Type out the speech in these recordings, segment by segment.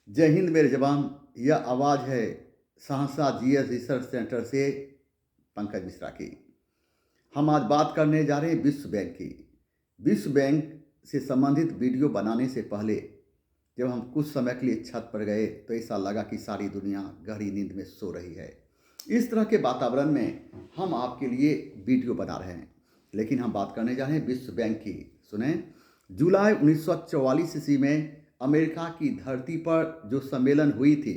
जय हिंद मेरे जवान। यह आवाज़ है सहरसा जीएस रिसर्च सेंटर से पंकज मिश्रा की। हम आज बात करने जा रहे हैं विश्व बैंक की। विश्व बैंक से संबंधित वीडियो बनाने से पहले जब हम कुछ समय के लिए छत पर गए तो ऐसा लगा कि सारी दुनिया गहरी नींद में सो रही है। इस तरह के वातावरण में हम आपके लिए वीडियो बना रहे हैं, लेकिन हम बात करने जा रहे हैं विश्व बैंक की। सुने, जुलाई 1944 ईस्वी में अमेरिका की धरती पर जो सम्मेलन हुई थी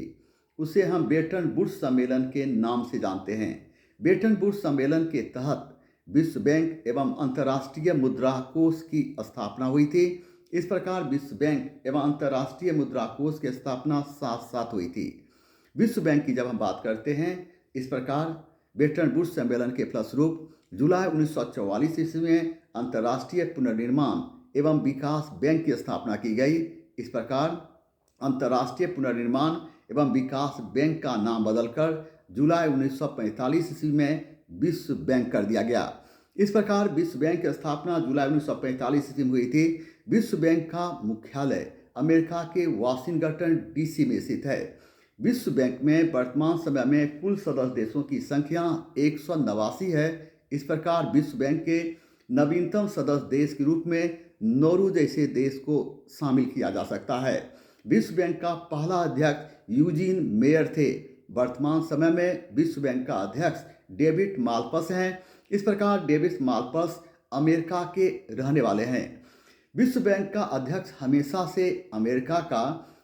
उसे हम ब्रेटन वुड्स सम्मेलन के नाम से जानते हैं। ब्रेटन वुड्स सम्मेलन के तहत विश्व बैंक एवं अंतर्राष्ट्रीय मुद्रा कोष की स्थापना हुई थी। इस प्रकार विश्व बैंक एवं अंतर्राष्ट्रीय मुद्रा कोष की स्थापना साथ साथ हुई थी। विश्व बैंक की जब हम बात करते हैं, इस प्रकार ब्रेटन वुड्स सम्मेलन के फलस्वरूप जुलाई 1944 ईस्वी में अंतर्राष्ट्रीय पुनर्निर्माण एवं विकास बैंक की स्थापना की गई। इस प्रकार अंतर्राष्ट्रीय पुनर्निर्माण एवं विकास बैंक का नाम बदलकर जुलाई 1945 ईस्वी में विश्व बैंक कर दिया गया। इस प्रकार विश्व बैंक की स्थापना जुलाई 1945 ईस्वी में हुई थी। विश्व बैंक का मुख्यालय अमेरिका के वाशिंगटन डीसी में स्थित है। विश्व बैंक में वर्तमान समय में कुल सदस्य देशों की संख्या 189 है। इस प्रकार विश्व बैंक के नवीनतम सदस्य देश के रूप में नॉर्वे जैसे देश को शामिल किया जा सकता है। विश्व बैंक का पहला अध्यक्ष यूजीन मेयर थे। वर्तमान समय में विश्व बैंक का अध्यक्ष डेविड मालपस हैं। इस प्रकार डेविड मालपस अमेरिका के रहने वाले हैं। विश्व बैंक का अध्यक्ष हमेशा से अमेरिका का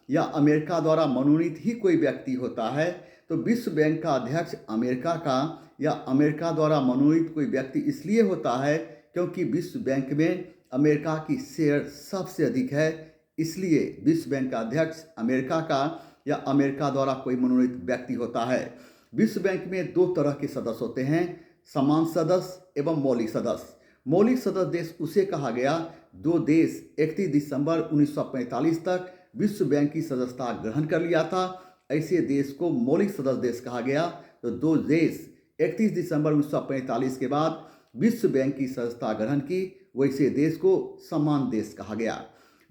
या अमेरिका द्वारा मनोनीत ही कोई व्यक्ति होता है। तो विश्व बैंक का अध्यक्ष अमेरिका का या अमेरिका द्वारा मनोनीत कोई व्यक्ति इसलिए होता है क्योंकि विश्व बैंक में अमेरिका की शेयर सबसे अधिक है। इसलिए विश्व बैंक का अध्यक्ष अमेरिका का या अमेरिका द्वारा कोई मनोनीत व्यक्ति होता है। विश्व बैंक में दो तरह के सदस्य होते हैं, समान सदस्य एवं मौलिक सदस्य। मौलिक सदस्य देश उसे कहा गया जो देश 31 दिसंबर 1945 तक विश्व बैंक की सदस्यता ग्रहण कर लिया था। ऐसे देश को मौलिक सदस्य देश कहा गया। तो दो देश 31 दिसंबर 1945 के बाद विश्व बैंक की सदस्यता ग्रहण की, वैसे देश को समान देश कहा गया।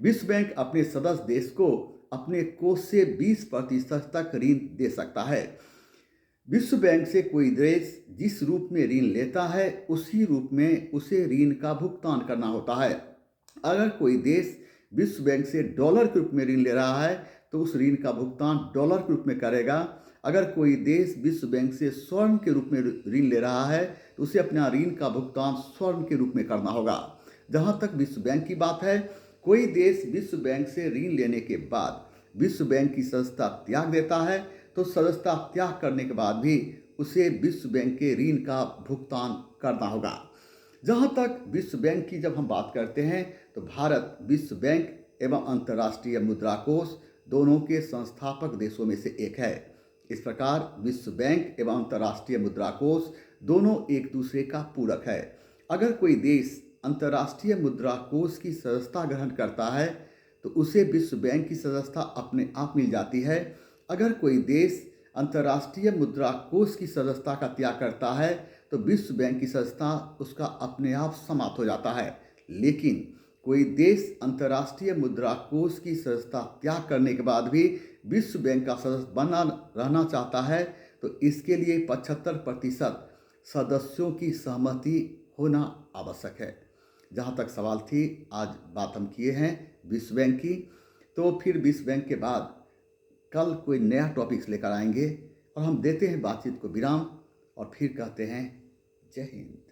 विश्व बैंक अपने सदस्य देश को अपने कोष से 20% तक ऋण दे सकता है। विश्व बैंक से कोई देश जिस रूप में ऋण लेता है उसी रूप में उसे ऋण का भुगतान करना होता है। अगर कोई देश विश्व बैंक से डॉलर के रूप में ऋण ले रहा है तो उस ऋण का भुगतान डॉलर के रूप में करेगा। अगर कोई देश विश्व बैंक से स्वर्ण के रूप में ऋण ले रहा है तो उसे अपना ऋण का भुगतान स्वर्ण के रूप में करना होगा। जहाँ तक विश्व बैंक की बात है, कोई देश विश्व बैंक से ऋण लेने के बाद विश्व बैंक की सदस्यता त्याग देता है तो सदस्यता त्याग करने के बाद भी उसे विश्व बैंक के ऋण का भुगतान करना होगा। जहाँ तक विश्व बैंक की जब हम बात करते हैं तो भारत विश्व बैंक एवं अंतर्राष्ट्रीय मुद्रा कोष दोनों के संस्थापक देशों में से एक है। इस प्रकार विश्व बैंक एवं अंतर्राष्ट्रीय मुद्रा कोष दोनों एक दूसरे का पूरक है। अगर कोई देश अंतर्राष्ट्रीय मुद्रा कोष की सदस्यता ग्रहण करता है तो उसे विश्व बैंक की सदस्यता अपने आप मिल जाती है। अगर कोई देश अंतर्राष्ट्रीय मुद्रा कोष की सदस्यता का त्याग करता है तो विश्व बैंक की सदस्यता उसका अपने आप समाप्त हो जाता है। लेकिन कोई देश अंतर्राष्ट्रीय मुद्रा कोष की सदस्यता त्याग करने के बाद भी विश्व बैंक का सदस्य बना रहना चाहता है तो इसके लिए 75% सदस्यों की सहमति होना आवश्यक है। जहाँ तक सवाल थी, आज बात हम किए हैं विश्व बैंक की। तो फिर विश्व बैंक के बाद कल कोई नया टॉपिक्स लेकर आएंगे और हम देते हैं बातचीत को विराम और फिर कहते हैं जय हिंद।